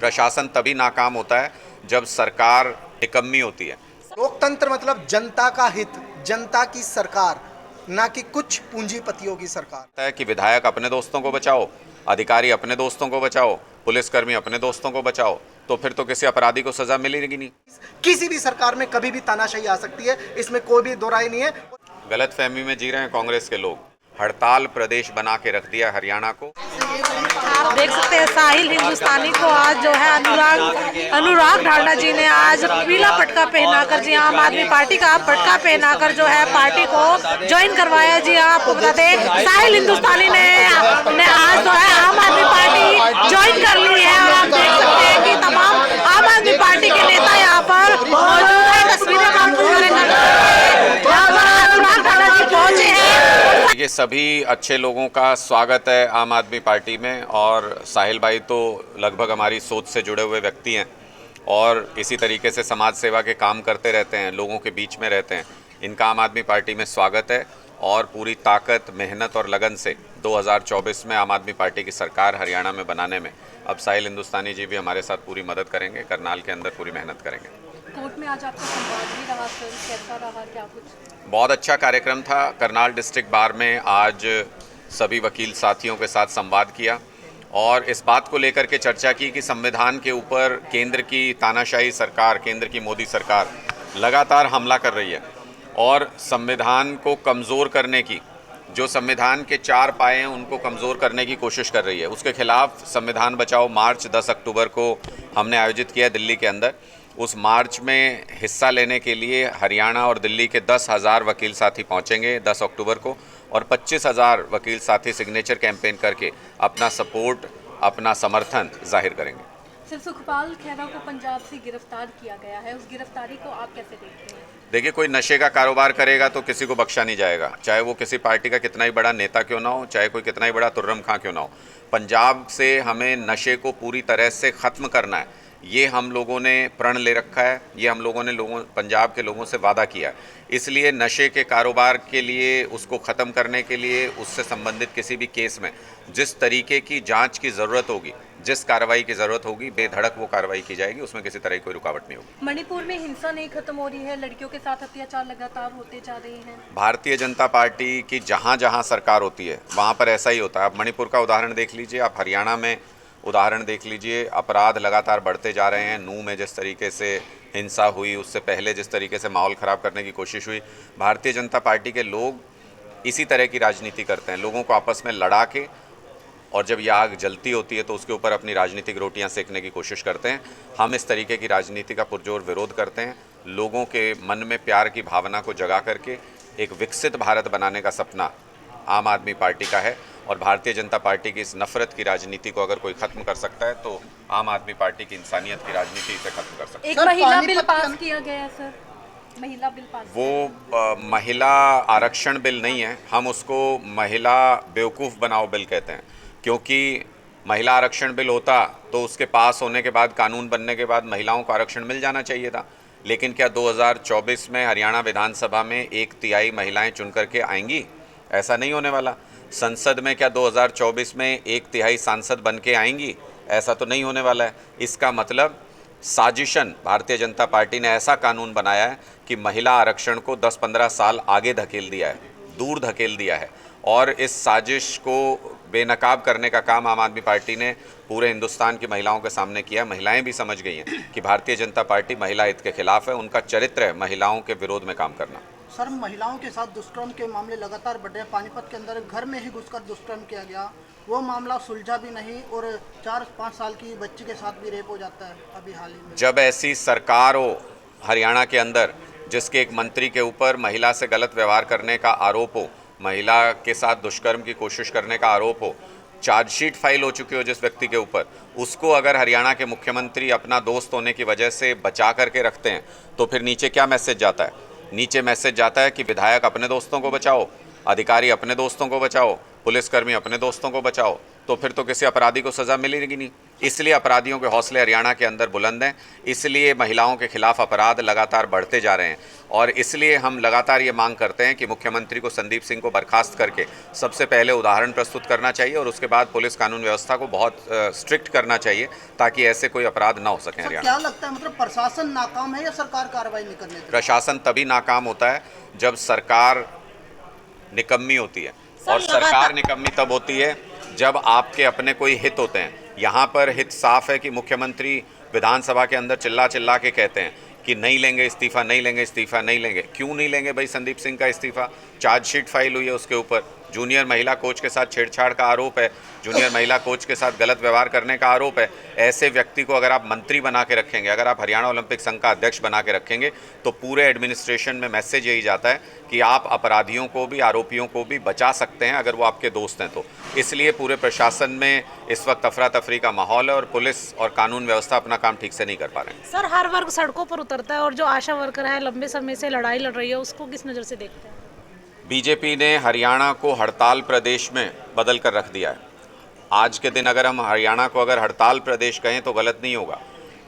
प्रशासन तभी नाकाम होता है जब सरकार निकम्मी होती है। लोकतंत्र मतलब जनता का हित, जनता की सरकार, ना कि कुछ पूंजीपतियों की सरकार। है कि विधायक अपने दोस्तों को बचाओ, अधिकारी अपने दोस्तों को बचाओ, पुलिसकर्मी अपने दोस्तों को बचाओ, तो फिर तो किसी अपराधी को सजा मिलेगी नहीं। किसी भी सरकार में कभी भी तानाशाही आ सकती है, इसमें कोई भी दो राय नहीं है। गलतफहमी में जी रहे हैं कांग्रेस के लोग। हड़ताल प्रदेश बना के रख दिया हरियाणा को। आप देख सकते हैं साहिल हिंदुस्तानी को आज जो है अनुराग ठाकुर जी ने आज पीला पटका पहनाकर जी आम आदमी पार्टी का पटका पहनाकर जो है पार्टी को ज्वाइन करवाया। जी आपको बता दें साहिल हिंदुस्तानी ने आज जो है आम आदमी पार्टी ज्वाइन कर ली है और आप देख सकते हैं कि तमाम आम आदमी पार्टी के नेता यहाँ पर मौजूद है। तस्वीरें अनुराग ठाकुर जी पहुंचे हैं। ये सभी अच्छे लोगों का स्वागत है आम आदमी पार्टी में, और साहिल भाई तो लगभग हमारी सोच से जुड़े हुए व्यक्ति हैं और इसी तरीके से समाज सेवा के काम करते रहते हैं, लोगों के बीच में रहते हैं। इनका आम आदमी पार्टी में स्वागत है और पूरी ताकत, मेहनत और लगन से 2024 में आम आदमी पार्टी की सरकार हरियाणा में बनाने में अब साहिल हिंदुस्तानी जी भी हमारे साथ पूरी मदद करेंगे, करनाल के अंदर पूरी मेहनत करेंगे। कोर्ट में आज आपका संवाद भी रहा सर, कैसा रहा, क्या कुछ? बहुत अच्छा कार्यक्रम था। करनाल डिस्ट्रिक्ट बार में आज सभी वकील साथियों के साथ संवाद किया और इस बात को लेकर के चर्चा की कि संविधान के ऊपर केंद्र की तानाशाही सरकार, केंद्र की मोदी सरकार लगातार हमला कर रही है और संविधान को कमज़ोर करने की, जो संविधान के 4 पाए हैं उनको कमज़ोर करने की कोशिश कर रही है। उसके खिलाफ संविधान बचाओ मार्च 10 अक्टूबर को हमने आयोजित किया दिल्ली के अंदर। उस मार्च में हिस्सा लेने के लिए हरियाणा और दिल्ली के 10,000 वकील साथी पहुंचेंगे 10 अक्टूबर को और 25,000 वकील साथी सिग्नेचर कैंपेन करके अपना सपोर्ट, अपना समर्थन जाहिर करेंगे। सर, सुखपाल खैरा को पंजाब से गिरफ्तार किया गया है, उस गिरफ्तारी को आप कैसे देखते हैं? देखिए, कोई नशे का कारोबार करेगा तो किसी को बख्शा नहीं जाएगा, चाहे वो किसी पार्टी का कितना ही बड़ा नेता क्यों ना हो, चाहे कोई कितना ही बड़ा तुर्रम खां क्यों ना हो। पंजाब से हमें नशे को पूरी तरह से ख़त्म करना है, ये हम लोगों ने प्रण ले रखा है, ये हम लोगों ने पंजाब के लोगों से वादा किया है। इसलिए नशे के कारोबार के लिए, उसको ख़त्म करने के लिए, उससे संबंधित किसी भी केस में जिस तरीके की जांच की ज़रूरत होगी, जिस कार्रवाई की ज़रूरत होगी, बेधड़क वो कार्रवाई की जाएगी, उसमें किसी तरह की कोई रुकावट नहीं होगी। मणिपुर में हिंसा नहीं खत्म हो रही है, लड़कियों के साथ अत्याचार लगातार होते जा रहे हैं। भारतीय जनता पार्टी की जहाँ जहाँ सरकार होती है वहाँ पर ऐसा ही होता है। आप मणिपुर का उदाहरण देख लीजिए, आप हरियाणा में उदाहरण देख लीजिए। अपराध लगातार बढ़ते जा रहे हैं। नूह में जिस तरीके से हिंसा हुई, उससे पहले जिस तरीके से माहौल ख़राब करने की कोशिश हुई, भारतीय जनता पार्टी के लोग इसी तरह की राजनीति करते हैं, लोगों को आपस में लड़ा के, और जब यह आग जलती होती है तो उसके ऊपर अपनी राजनीतिक रोटियां सेकने की कोशिश करते हैं। हम इस तरीके की राजनीति का पुरजोर विरोध करते हैं। लोगों के मन में प्यार की भावना को जगा करके एक विकसित भारत बनाने का सपना आम आदमी पार्टी का है और भारतीय जनता पार्टी की इस नफरत की राजनीति को अगर कोई खत्म कर सकता है तो आम आदमी पार्टी की इंसानियत की राजनीति इसे खत्म कर सकता है। एक महिला बिल पास किया गया है सर, महिला बिल पास। वो महिला आरक्षण बिल नहीं है, हम उसको महिला बेवकूफ़ बनाओ बिल कहते हैं, क्योंकि महिला आरक्षण बिल होता तो उसके पास होने के बाद, कानून बनने के बाद महिलाओं को आरक्षण मिल जाना चाहिए था। लेकिन क्या 2024 में हरियाणा विधानसभा में 1/3 महिलाएं चुन करके आएंगी? ऐसा नहीं होने वाला। संसद में क्या 2024 में 1/3 सांसद बन के आएंगी? ऐसा तो नहीं होने वाला है। इसका मतलब साजिशन भारतीय जनता पार्टी ने ऐसा कानून बनाया है कि महिला आरक्षण को 10-15 साल आगे धकेल दिया है, दूर धकेल दिया है, और इस साजिश को बेनकाब करने का काम आम आदमी पार्टी ने पूरे हिंदुस्तान की महिलाओं के सामने किया। महिलाएं भी समझ गई हैं कि भारतीय जनता पार्टी महिला हित के खिलाफ है, उनका चरित्र है महिलाओं के विरोध में काम करना। सर, महिलाओं के साथ दुष्कर्म के मामले लगातार बढ़े। पानीपत के अंदर घर में ही घुसकर दुष्कर्म किया गया, वो मामला सुलझा भी नहीं और 4-5 साल की बच्ची के साथ भी रेप हो जाता है अभी हाल ही में। जब ऐसी सरकार हो हरियाणा के अंदर जिसके एक मंत्री के ऊपर महिला से गलत व्यवहार करने का आरोप हो, महिला के साथ दुष्कर्म की कोशिश करने का आरोप हो, चार्जशीट फाइल हो चुकी हो जिस व्यक्ति के ऊपर, उसको अगर हरियाणा के मुख्यमंत्री अपना दोस्त होने की वजह से बचा करके रखते हैं तो फिर नीचे क्या मैसेज जाता है? नीचे मैसेज जाता है कि विधायक अपने दोस्तों को बचाओ, अधिकारी अपने दोस्तों को बचाओ, पुलिसकर्मी अपने दोस्तों को बचाओ, तो फिर तो किसी अपराधी को सज़ा मिलेगी नहीं। इसलिए अपराधियों के हौसले हरियाणा के अंदर बुलंद हैं, इसलिए महिलाओं के खिलाफ अपराध लगातार बढ़ते जा रहे हैं और इसलिए हम लगातार ये मांग करते हैं कि मुख्यमंत्री को संदीप सिंह को बर्खास्त करके सबसे पहले उदाहरण प्रस्तुत करना चाहिए और उसके बाद पुलिस कानून व्यवस्था को बहुत स्ट्रिक्ट करना चाहिए ताकि ऐसे कोई अपराध ना हो सके सर, हरियाणा। क्या लगता है मतलब प्रशासन नाकाम है या सरकार कार्रवाई नहीं करने देती? प्रशासन तभी नाकाम होता है जब सरकार निकम्मी होती है और सरकार निकम्मी तब होती है जब आपके अपने कोई हित होते हैं। यहाँ पर हित साफ है कि मुख्यमंत्री विधानसभा के अंदर चिल्ला चिल्ला के कहते हैं कि नहीं लेंगे इस्तीफा, नहीं लेंगे इस्तीफा, नहीं लेंगे। क्यों नहीं लेंगे भाई संदीप सिंह का इस्तीफा? चार्जशीट फाइल हुई है उसके ऊपर, जूनियर महिला कोच के साथ छेड़छाड़ का आरोप है, जूनियर महिला कोच के साथ गलत व्यवहार करने का आरोप है। ऐसे व्यक्ति को अगर आप मंत्री बना के रखेंगे, अगर आप हरियाणा ओलंपिक संघ का अध्यक्ष बना के रखेंगे तो पूरे एडमिनिस्ट्रेशन में मैसेज यही जाता है कि आप अपराधियों को भी, आरोपियों को भी बचा सकते हैं अगर वो आपके दोस्त हैं तो। इसलिए पूरे प्रशासन में इस वक्त अफरा तफरी का माहौल है और पुलिस और कानून व्यवस्था अपना काम ठीक से नहीं कर पा रहे हैं। सर, हर वर्ग सड़कों पर उतरता है और जो आशा वर्कर है लंबे समय से लड़ाई लड़ रही है, उसको किस नज़र से देखते हैं? बीजेपी ने हरियाणा को हड़ताल प्रदेश में बदल कर रख दिया है। आज के दिन अगर हम हरियाणा को अगर हड़ताल प्रदेश कहें तो गलत नहीं होगा।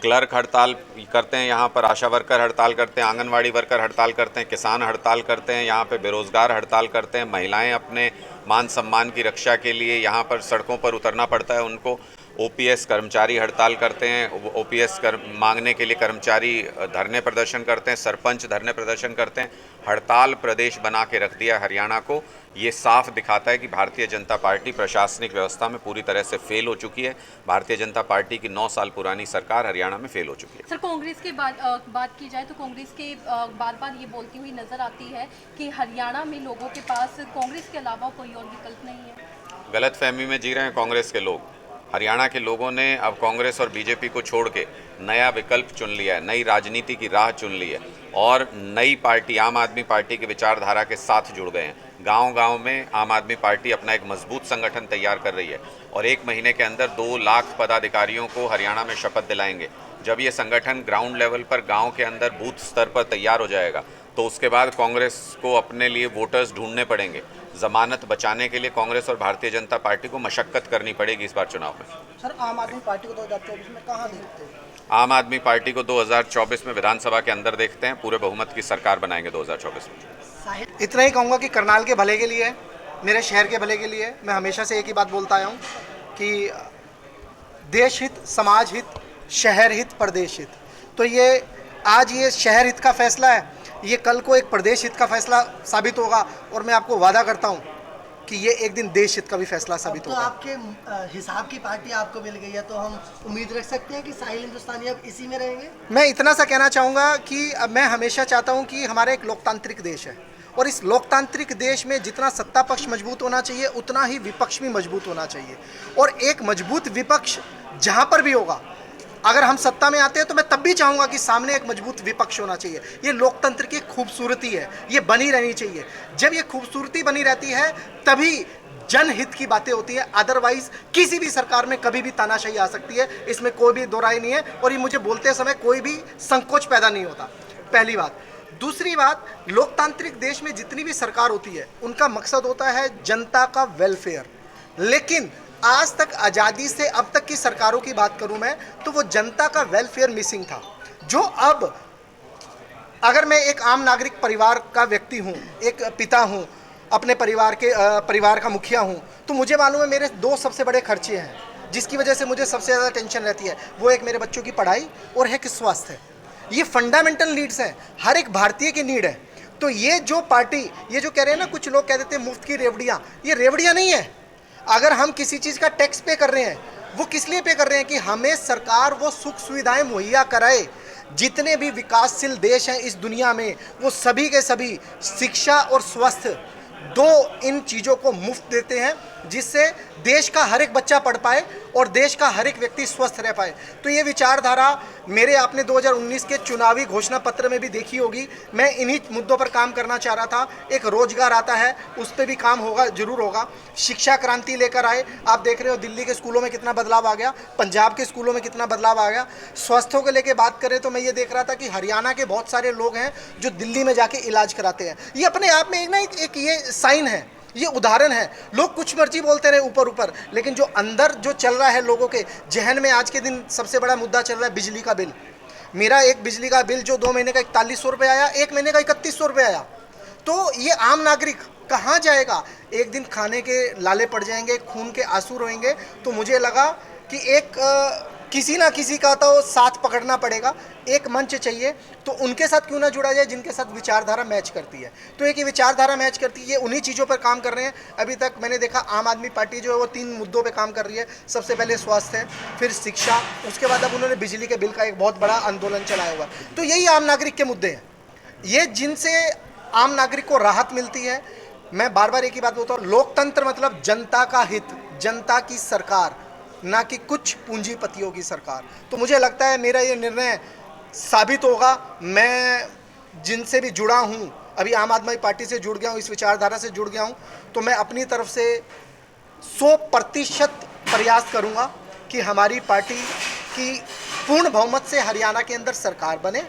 क्लर्क हड़ताल करते हैं, यहाँ पर आशा वर्कर हड़ताल करते हैं, आंगनवाड़ी वर्कर हड़ताल करते हैं, किसान हड़ताल करते हैं, यहाँ पे बेरोज़गार हड़ताल करते हैं, महिलाएं अपने मान सम्मान की रक्षा के लिए यहाँ पर सड़कों पर उतरना पड़ता है उनको। ओपीएस कर्मचारी हड़ताल करते हैं, ओपीएस मांगने के लिए कर्मचारी धरने प्रदर्शन करते हैं, सरपंच धरने प्रदर्शन करते हैं। हड़ताल प्रदेश बना के रख दिया हरियाणा को। ये साफ दिखाता है कि भारतीय जनता पार्टी प्रशासनिक व्यवस्था में पूरी तरह से फेल हो चुकी है। भारतीय जनता पार्टी की 9 साल पुरानी सरकार हरियाणा में फेल हो चुकी है। सर, कांग्रेस की बात की जाए तो कांग्रेस के बार बार ये बोलती हुई नजर आती है कि हरियाणा में लोगों के पास कांग्रेस के अलावा कोई और विकल्प नहीं है। गलत फहमी में जी रहे हैं कांग्रेस के लोग। हरियाणा के लोगों ने अब कांग्रेस और बीजेपी को छोड़ के नया विकल्प चुन लिया है, नई राजनीति की राह चुन ली है और नई पार्टी आम आदमी पार्टी की विचारधारा के साथ जुड़ गए हैं। गांव-गांव में आम आदमी पार्टी अपना एक मजबूत संगठन तैयार कर रही है और 1 महीने के अंदर 2 लाख पदाधिकारियों को हरियाणा में शपथ दिलाएंगे। जब ये संगठन ग्राउंड लेवल पर गांव के अंदर बूथ स्तर पर तैयार हो जाएगा तो उसके बाद कांग्रेस को अपने लिए वोटर्स ढूंढने पड़ेंगे। जमानत बचाने के लिए कांग्रेस और भारतीय जनता पार्टी को मशक्कत करनी पड़ेगी इस बार चुनाव में। सर, आम आदमी पार्टी को 2024 में कहाँ देखते हैं? आम आदमी पार्टी को 2024 में विधानसभा के अंदर देखते हैं। पूरे बहुमत की सरकार बनाएंगे 2024 में। इतना ही कहूँगा कि करनाल के भले के लिए, मेरे शहर के भले के लिए मैं हमेशा से एक ही बात बोलता आया हूँ कि देश हित, समाज हित, शहर हित, प्रदेश हित। तो ये आज ये शहर हित का फैसला है, ये कल को एक प्रदेश हित का फैसला साबित होगा और मैं आपको वादा करता हूँ कि ये एक दिन देश हित का भी फैसला साबित तो होगा। आपके हिसाब की पार्टी आपको मिल गई है तो हम उम्मीद रख सकते हैं कि साहिल हिंदुस्तानी अब इसी में रहेंगे? मैं इतना सा कहना चाहूँगा कि मैं हमेशा चाहता हूँ कि हमारा एक लोकतांत्रिक देश है और इस लोकतांत्रिक देश में जितना सत्ता पक्ष मजबूत होना चाहिए उतना ही विपक्ष भी मजबूत होना चाहिए। और एक मजबूत विपक्ष जहाँ पर भी होगा, अगर हम सत्ता में आते हैं तो मैं तब भी चाहूँगा कि सामने एक मजबूत विपक्ष होना चाहिए। ये लोकतंत्र की खूबसूरती है, ये बनी रहनी चाहिए। जब ये खूबसूरती बनी रहती है तभी जनहित की बातें होती है, अदरवाइज किसी भी सरकार में कभी भी तानाशाही आ सकती है, इसमें कोई भी दो राय नहीं है और ये मुझे बोलते समय कोई भी संकोच पैदा नहीं होता। पहली बात। दूसरी बात, लोकतांत्रिक देश में जितनी भी सरकार होती है उनका मकसद होता है जनता का वेलफेयर, लेकिन आज तक आज़ादी से अब तक की सरकारों की बात करूं मैं तो वो जनता का वेलफेयर मिसिंग था। जो अब अगर मैं एक आम नागरिक परिवार का व्यक्ति हूं, एक पिता हूं, अपने परिवार का मुखिया हूं, तो मुझे मालूम है मेरे 2 सबसे बड़े खर्चे हैं जिसकी वजह से मुझे सबसे ज़्यादा टेंशन रहती है। वो एक मेरे बच्चों की पढ़ाई और है कि स्वास्थ्य। ये फंडामेंटल नीड्स हैं, हर एक भारतीय की नीड है। तो ये जो पार्टी, ये जो कह रहे हैं ना, कुछ लोग कह देते हैं मुफ्त की रेवड़ियाँ, ये रेवड़ियाँ नहीं है। अगर हम किसी चीज़ का टैक्स पे कर रहे हैं, वो किस लिए पे कर रहे हैं कि हमें सरकार वो सुख सुविधाएं मुहैया कराए। जितने भी विकासशील देश हैं इस दुनिया में वो सभी के सभी शिक्षा और स्वास्थ्य 2 इन चीज़ों को मुफ्त देते हैं, जिससे देश का हर एक बच्चा पढ़ पाए और देश का हर एक व्यक्ति स्वस्थ रह पाए। तो ये विचारधारा मेरे आपने 2019 के चुनावी घोषणा पत्र में भी देखी होगी। मैं इन्हीं मुद्दों पर काम करना चाह रहा था। एक रोजगार आता है, उस पर भी काम होगा, जरूर होगा। शिक्षा क्रांति लेकर आए, आप देख रहे हो दिल्ली के स्कूलों में कितना बदलाव आ गया, पंजाब के स्कूलों में कितना बदलाव आ गया। स्वास्थ्य को लेकर बात करें तो मैं ये देख रहा था कि हरियाणा के बहुत सारे लोग हैं जो दिल्ली में जाके इलाज कराते हैं। ये अपने आप में एक ये साइन है ये उदाहरण है। लोग कुछ मर्जी बोलते रहे ऊपर ऊपर, लेकिन जो अंदर जो चल रहा है लोगों के जहन में, आज के दिन सबसे बड़ा मुद्दा चल रहा है बिजली का बिल। मेरा एक बिजली का बिल जो 2 महीने का 4100 रुपये आया, 1 महीने का 3100 रुपये आया। तो ये आम नागरिक कहाँ जाएगा? एक दिन खाने के लाले पड़ जाएंगे, खून के आंसू रोएंगे। तो मुझे लगा कि किसी ना किसी का तो साथ पकड़ना पड़ेगा, एक मंच चाहिए। तो उनके साथ क्यों ना जुड़ा जाए जिनके साथ विचारधारा मैच करती है। तो एक ये विचारधारा मैच करती है, ये उन्हीं चीज़ों पर काम कर रहे हैं। अभी तक मैंने देखा आम आदमी पार्टी जो है वो 3 मुद्दों पे काम कर रही है। सबसे पहले स्वास्थ्य, फिर शिक्षा, उसके बाद अब उन्होंने बिजली के बिल का एक बहुत बड़ा आंदोलन चलाया हुआ। तो यही आम नागरिक के मुद्दे हैं, ये जिनसे आम नागरिक को राहत मिलती है। मैं बार बार एक ही बात बोलता हूँ, लोकतंत्र मतलब जनता का हित, जनता की सरकार, ना कि कुछ पूंजीपतियों की सरकार। तो मुझे लगता है मेरा ये निर्णय साबित होगा। मैं जिनसे भी जुड़ा हूँ, अभी आम आदमी पार्टी से जुड़ गया हूँ, इस विचारधारा से जुड़ गया हूँ, तो मैं अपनी तरफ से 100% प्रयास करूँगा कि हमारी पार्टी की पूर्ण बहुमत से हरियाणा के अंदर सरकार बने